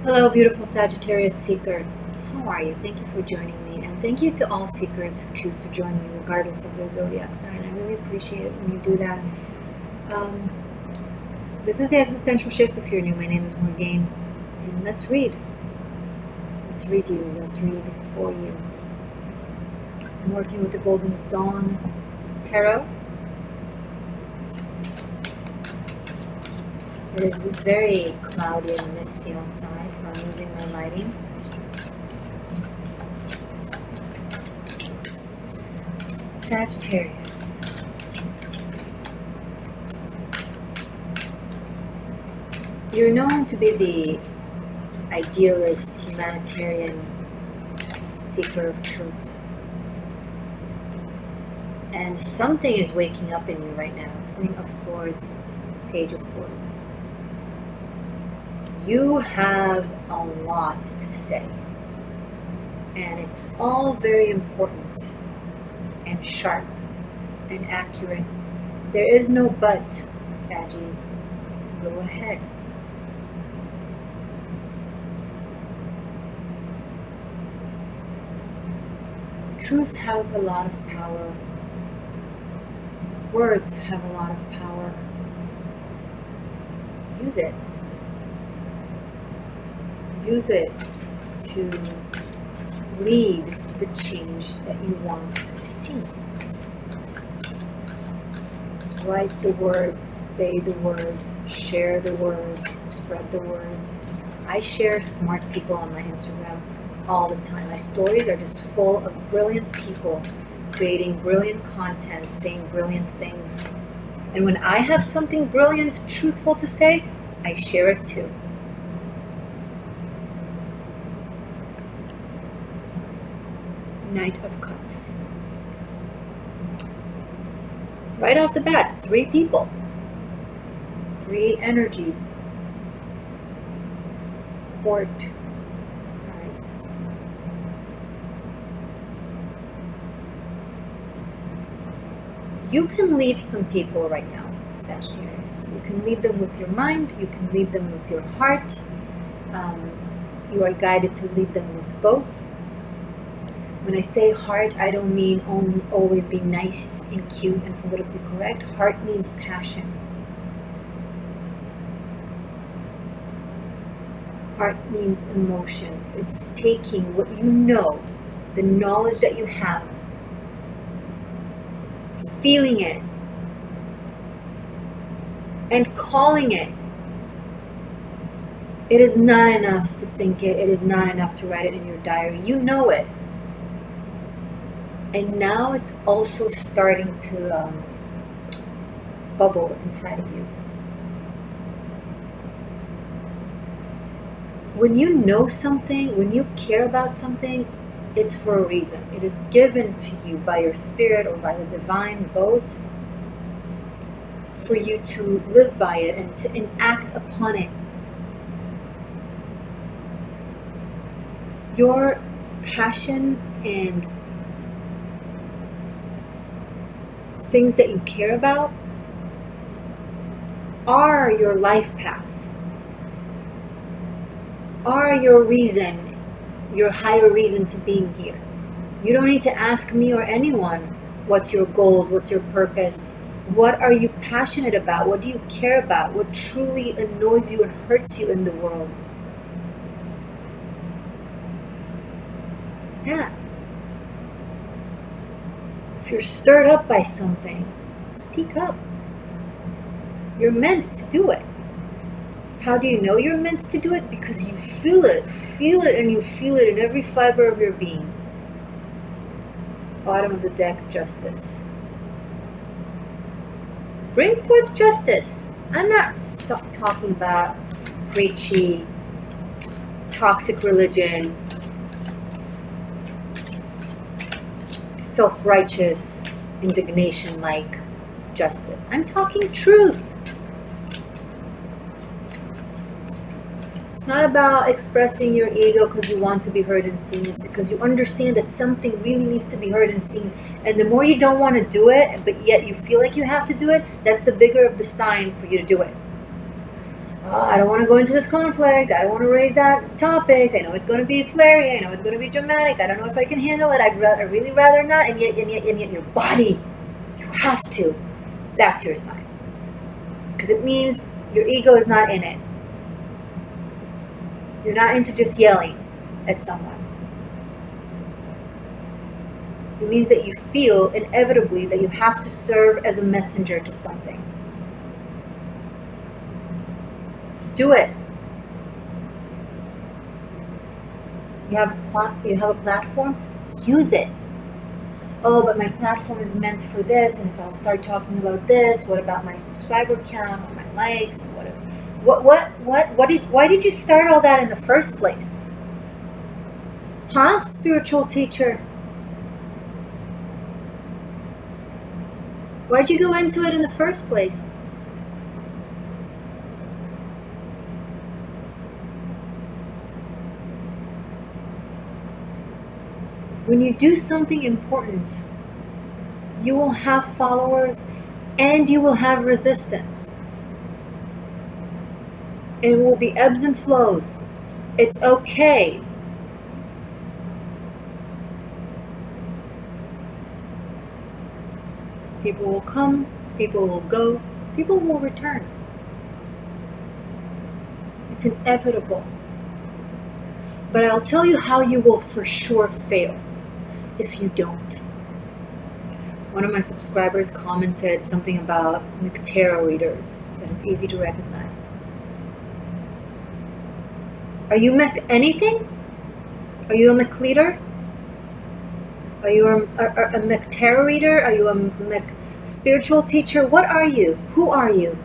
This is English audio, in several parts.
Hello, beautiful Sagittarius seeker. How are you? Thank you for joining me, and thank you to all seekers who choose to join me, regardless of their zodiac sign. I really appreciate it when you do that. Um, this is the Existential Shift. If you're new, my name is Morgane, and let's read. Let's read you. Let's read for you. I'm working with the Golden Dawn Tarot. It is very cloudy and misty outside, so I'm using my lighting. Sagittarius. You're known to be the idealist, humanitarian seeker of truth. And something is waking up in you right now. Queen of Swords, Page of Swords. You have a lot to say. And it's all very important and sharp and accurate. There is no but, Saggy. Go ahead. Truth have a lot of power. Words have a lot of power. Use it. Use it to lead the change that you want to see. Write the words, say the words, share the words, spread the words. I share smart people on my Instagram all the time. My stories are just full of brilliant people creating brilliant content, saying brilliant things. And when I have something brilliant, truthful to say, I share it too. Knight of Cups. Right off the bat, 3 people. 3 energies. Court cards. You can lead some people right now, Sagittarius. You can lead them with your mind. You can lead them with your heart. You are guided to lead them with both. When I say heart, I don't mean only always be nice and cute and politically correct. Heart means passion. Heart means emotion. It's taking what you know, the knowledge that you have, feeling it, and calling it. It is not enough to think it. It is not enough to write it in your diary. You know it. And now it's also starting to bubble inside of you. When you know something, when you care about something, it's for a reason. It is given to you by your spirit or by the divine, both, for you to live by it and to enact upon it. Your passion and things that you care about are your life path, are your reason, your higher reason to being here. You don't need to ask me or anyone what's your goals, what's your purpose, what are you passionate about, what do you care about, what truly annoys you and hurts you in the world. Yeah. If you're stirred up by something, speak up. You're meant to do it. How do you know you're meant to do it? Because you feel it, and you feel it in every fiber of your being. Bottom of the deck, Justice. Bring forth justice. I'm not talking about preachy, toxic religion, self-righteous indignation like justice. I'm talking truth. It's not about expressing your ego because you want to be heard and seen. It's because you understand that something really needs to be heard and seen. And the more you don't want to do it, but yet you feel like you have to do it, that's the bigger of the sign for you to do it. I don't want to go into this conflict. I don't want to raise that topic. I know it's going to be flary. I know it's going to be dramatic. I don't know if I can handle it. I'd really rather not. And yet your body, you have to. That's your sign. Because it means your ego is not in it. You're not into just yelling at someone. It means that you feel inevitably that you have to serve as a messenger to something. Just do it. You have a platform? Use it. Oh, but my platform is meant for this, and if I'll start talking about this, what about my subscriber count or my likes or whatever? Why did you start all that in the first place? Huh, spiritual teacher? Why'd you go into it in the first place? When you do something important, you will have followers and you will have resistance. It will be ebbs and flows. It's okay. People will come, people will go, people will return. It's inevitable. But I'll tell you how you will for sure fail if you don't. One of my subscribers commented something about tarot readers, that it's easy to recognize. Are you anything? Are you a leader? Are you a tarot reader? Are you a spiritual teacher? What are you? Who are you?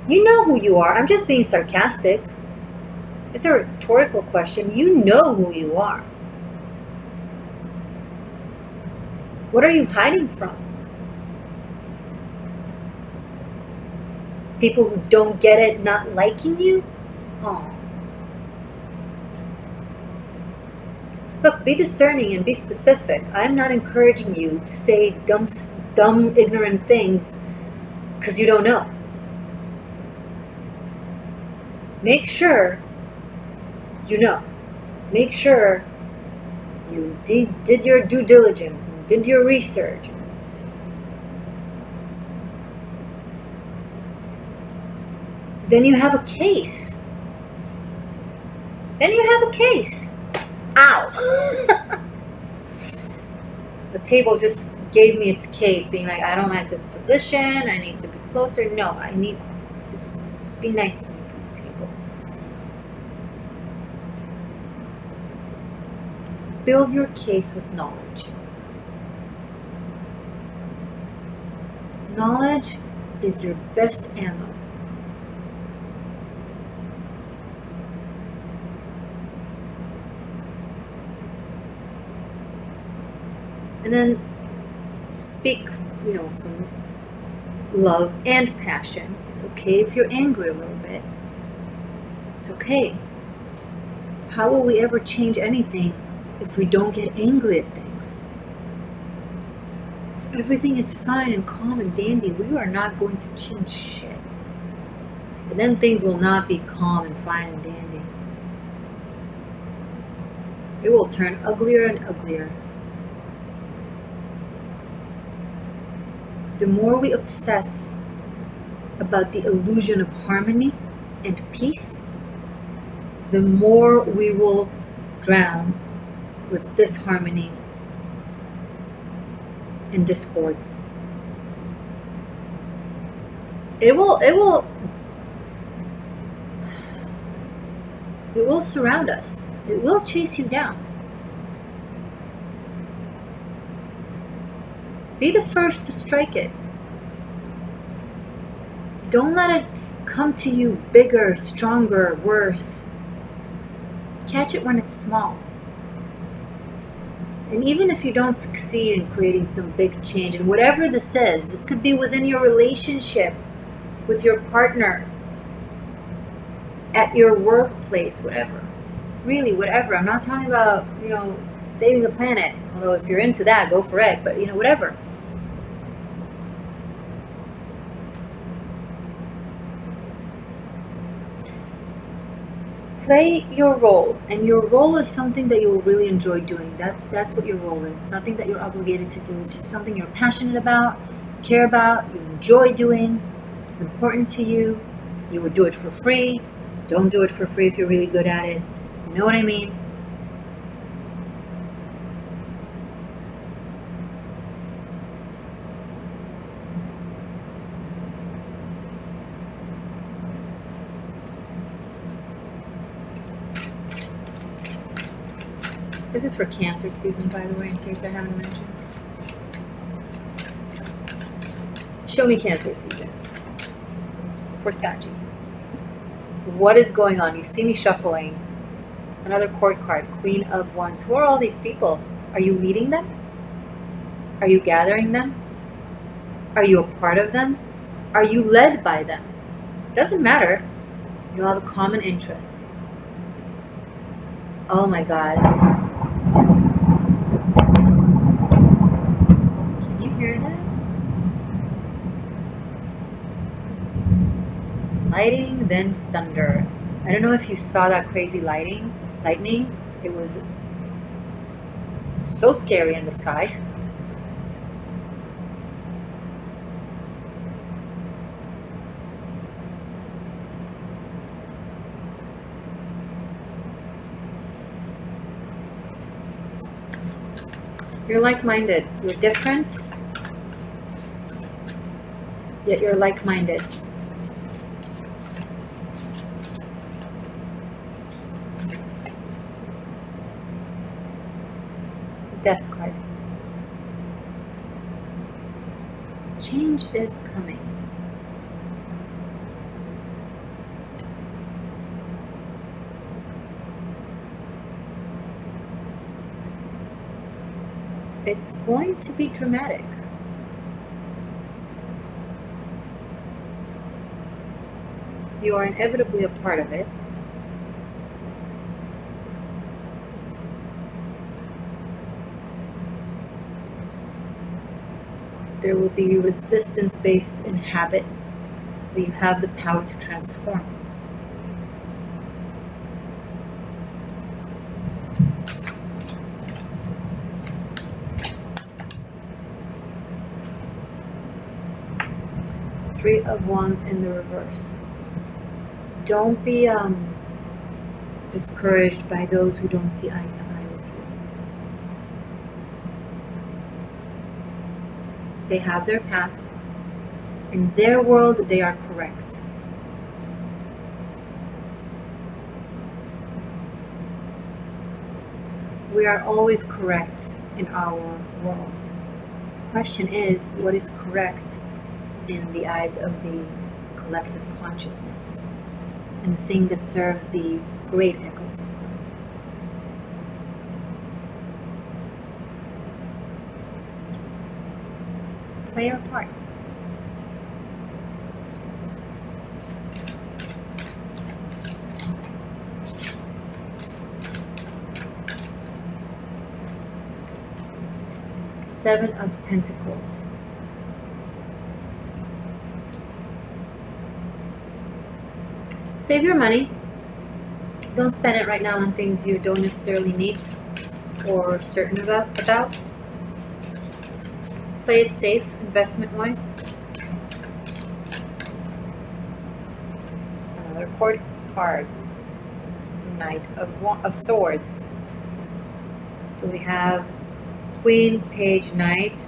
You know who you are. I'm just being sarcastic. It's a rhetorical question. You know who you are. What are you hiding from? People who don't get it not liking you? Oh. Look, be discerning and be specific. I'm not encouraging you to say dumb, ignorant things because you don't know. Make sure you know. Make sure you did your due diligence and did your research. Then you have a case. Ow! The table just gave me its case, being like, I don't like this position. I need to be closer. No, I need just be nice to me, please, table. Build your case with knowledge. Knowledge is your best ammo. And then speak, from love and passion. It's okay if you're angry a little bit. It's okay. How will we ever change anything if we don't get angry at things? If everything is fine and calm and dandy, we are not going to change shit. But then things will not be calm and fine and dandy. It will turn uglier and uglier. The more we obsess about the illusion of harmony and peace, the more we will drown with disharmony and discord. It will surround us. It will chase you down. Be the first to strike it. Don't let it come to you bigger, stronger, worse. Catch it when it's small. And even if you don't succeed in creating some big change, and whatever this is, this could be within your relationship with your partner, at your workplace, whatever. Really, whatever. I'm not talking about, saving the planet. Although if you're into that, go for it. But, whatever. play your role, and your role is something that you'll really enjoy doing. That's what your role is. It's nothing that you're obligated to do. It's just something you're passionate about, care about, you enjoy doing. It's important to you. You would do it for free. Don't do it for free if you're really good at it. You know what I mean? This is for Cancer season, by the way, in case I haven't mentioned. Show me Cancer season for Saggy. What is going on? You see me shuffling. Another court card, Queen of Wands. Who are all these people? Are you leading them? Are you gathering them? Are you a part of them? Are you led by them? Doesn't matter. You'll have a common interest. Oh my God. Can you hear that? Lighting, then thunder. I don't know if you saw that crazy lightning. It was so scary in the sky. You're like-minded. You're different, yet you're like-minded. Death card. Change is coming. It's going to be dramatic. You are inevitably a part of it. There will be resistance based in habit, but you have the power to transform. Three of Wands in the reverse. Don't be discouraged by those who don't see eye to eye with you. They have their path. In their world, they are correct. We are always correct in our world. The question is, what is correct in the eyes of the collective consciousness and the thing that serves the great ecosystem? Play your part. Seven of Pentacles. Save your money. Don't spend it right now on things you don't necessarily need or certain about. Play it safe, investment-wise. Another court card. Knight of Swords. So we have Queen, Page, Knight.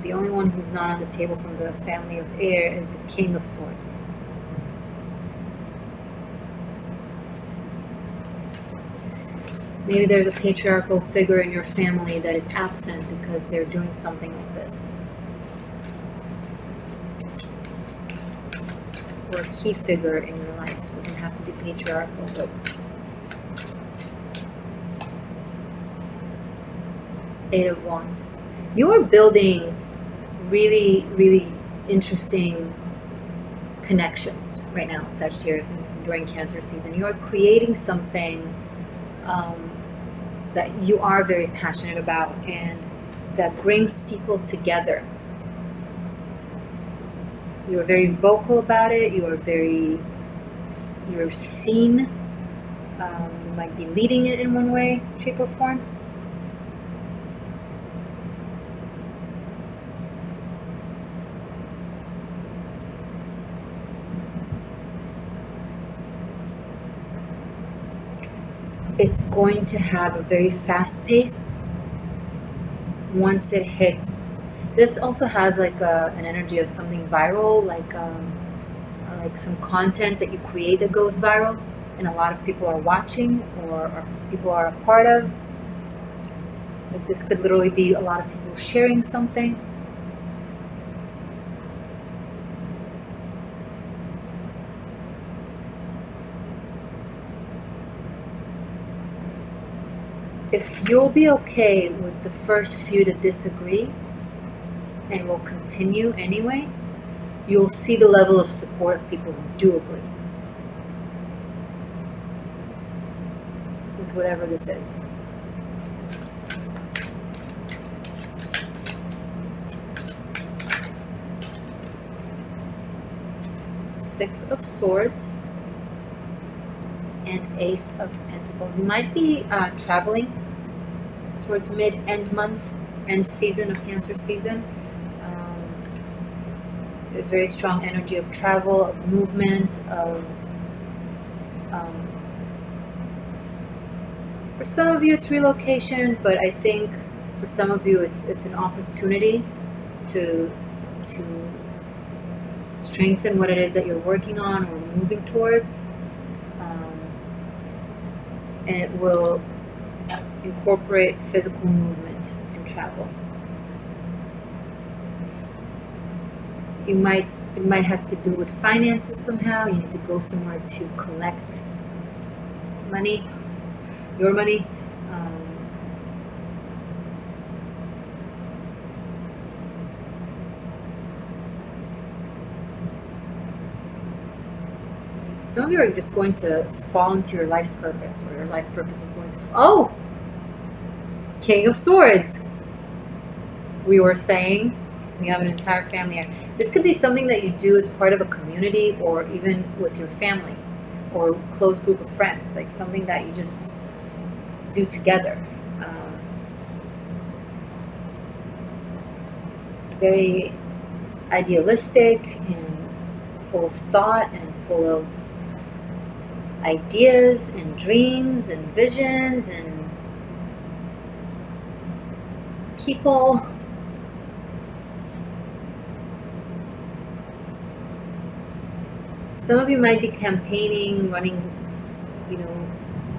The only one who's not on the table from the family of air is the King of Swords. Maybe there's a patriarchal figure in your family that is absent because they're doing something like this. Or a key figure in your life. It doesn't have to be patriarchal, but Eight of Wands. You are building really, really interesting connections right now, Sagittarius, and during Cancer season. You are creating something that you are very passionate about and that brings people together. You are very vocal about it. You're seen. You might be leading it in one way, shape, or form. It's going to have a very fast pace once it hits. This also has like an energy of something viral, like some content that you create that goes viral and a lot of people are watching or people are a part of. Like this could literally be a lot of people sharing something. If you'll be okay with the first few to disagree and will continue anyway, you'll see the level of support of people who do agree with whatever this is. Six of Swords and Ace of Pentacles. You might be traveling towards mid-end month, end season of Cancer season. There's very strong energy of travel, of movement, of for some of you it's relocation, but I think for some of you it's an opportunity to strengthen what it is that you're working on or moving towards, and it will incorporate physical movement and travel. It might has to do with finances somehow. You need to go somewhere to collect money, your money. Some of you are just going to fall into your life purpose, or your life purpose is going to oh, King of Swords. We were saying we have an entire family here. This could be something that you do as part of a community, or even with your family or close group of friends, like something that you just do together. It's very idealistic and full of thought and full of ideas and dreams and visions and people. Some of you might be campaigning, running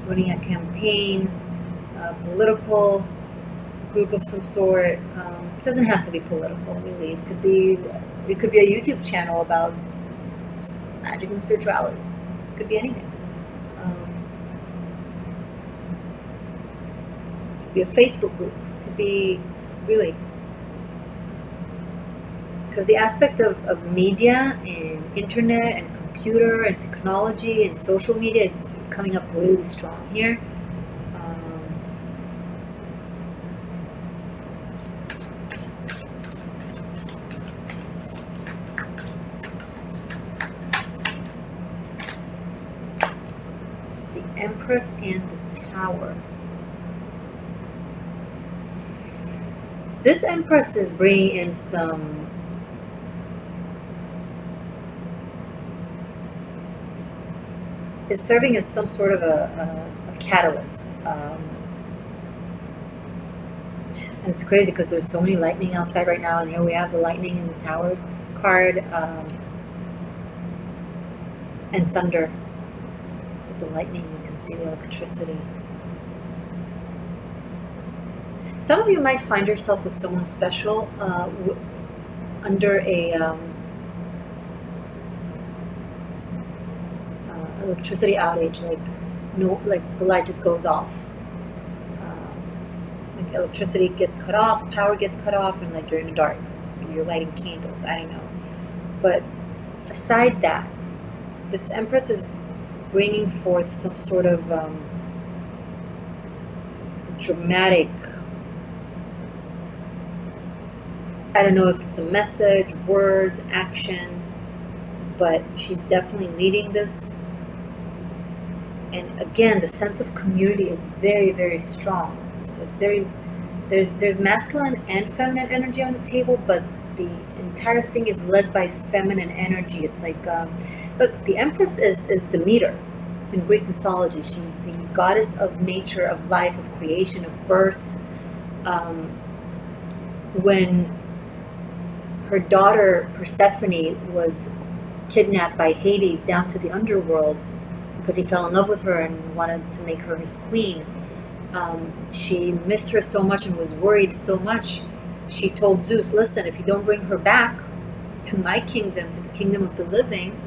a campaign, a political group of some sort. It doesn't have to be political, really. It could be a YouTube channel about magic and spirituality. It could be anything. It could be a Facebook group. It could be really, because the aspect of media and internet and computer and technology and social media is coming up really strong here. The Empress and the Tower. This Empress is bringing in some is serving as some sort of a catalyst. And it's crazy because there's so many lightning outside right now, and here we have the lightning in the Tower card, and thunder. With the lightning, you can see the electricity. Some of you might find yourself with someone special under a electricity outage, like the light just goes off, like electricity gets cut off, power gets cut off, and like you're in the dark, you're lighting candles, I don't know. But aside that, this Empress is bringing forth some sort of dramatic, I don't know if it's a message, words, actions, but she's definitely leading this. And again, the sense of community is very, very strong. So it's very, there's masculine and feminine energy on the table, but the entire thing is led by feminine energy. It's like, look, the Empress is Demeter in Greek mythology. She's the goddess of nature, of life, of creation, of birth. When her daughter Persephone was kidnapped by Hades down to the underworld because he fell in love with her and wanted to make her his queen, she missed her so much and was worried so much. She told Zeus, listen, if you don't bring her back to my kingdom, to the kingdom of the living,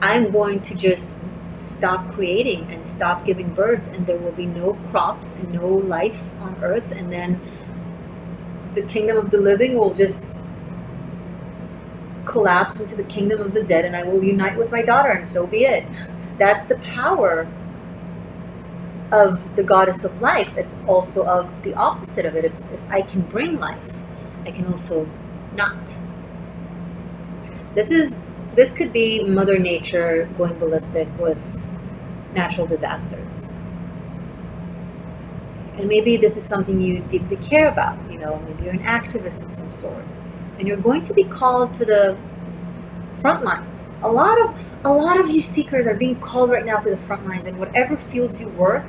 I'm going to just stop creating and stop giving birth, and there will be no crops and no life on earth, and then the kingdom of the living will just collapse into the kingdom of the dead, and I will unite with my daughter, and so be it. That's the power of the goddess of life. It's also of the opposite of it. If I can bring life, I can also not. This could be Mother Nature going ballistic with natural disasters. And maybe this is something you deeply care about. You know, maybe you're an activist of some sort, and you're going to be called to the front lines. A lot of you seekers are being called right now to the front lines, and whatever field you work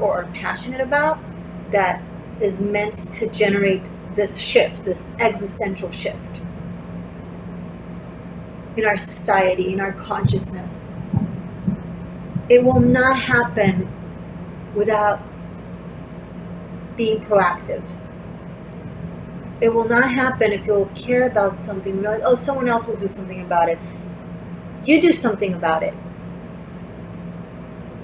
or are passionate about, that is meant to generate this shift, this existential shift in our society, in our consciousness. It will not happen without being proactive. It will not happen if you'll care about something. You're like, oh, someone else will do something about it. You do something about it.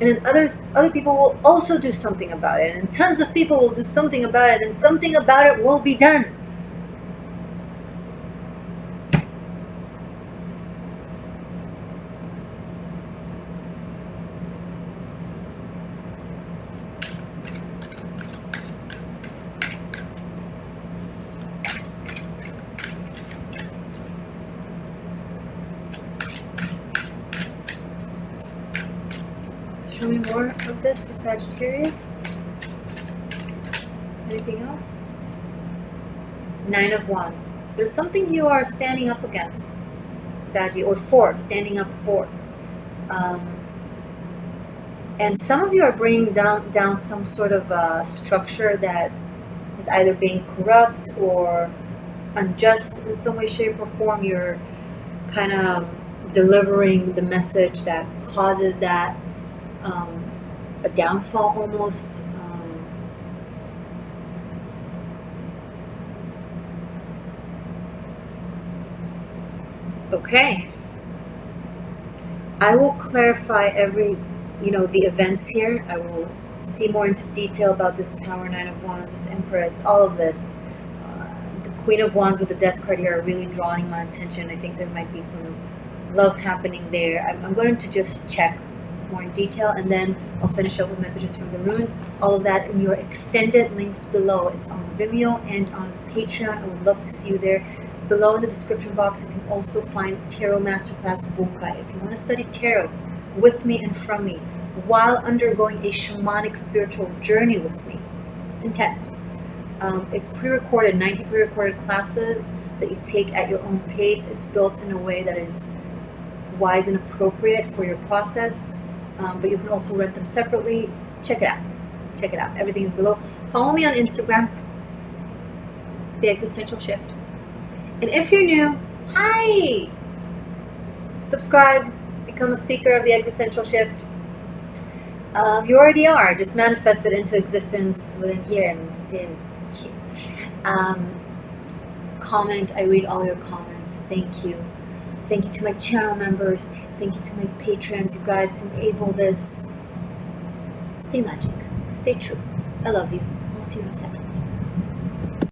And then other people will also do something about it. And tons of people will do something about it. And something about it will be done. Show me more of this for Sagittarius. Anything else? Nine of Wands. There's something you are standing up against, Saggy, or for, standing up for. And some of you are bringing down some sort of structure that is either being corrupt or unjust in some way, shape, or form. You're kind of delivering the message that causes that. A downfall almost. Okay. I will clarify the events here. I will see more into detail about this Tower, Nine of Wands, this Empress, all of this. The Queen of Wands with the Death card here are really drawing my attention. I think there might be some love happening there. I'm going to just check more in detail, and then I'll finish up with messages from the runes. All of that in your extended links below. It's on Vimeo and on Patreon. I would love to see you there. Below in the description box, you can also find Tarot Masterclass Bunkai. If you want to study tarot with me and from me while undergoing a shamanic spiritual journey with me, it's intense. It's pre-recorded, 90 pre-recorded classes that you take at your own pace. It's built in a way that is wise and appropriate for your process. But you can also rent them separately. Check it out. Check it out. Everything is below. Follow me on Instagram, The Existential Shift. And if you're new, hi! Subscribe. Become a seeker of The Existential Shift. You already are. Just manifest it into existence within here. Comment. I read all your comments. Thank you. Thank you to my channel members. Thank you to my patrons. You guys enable this. Stay magic. Stay true. I love you. I'll see you in a second.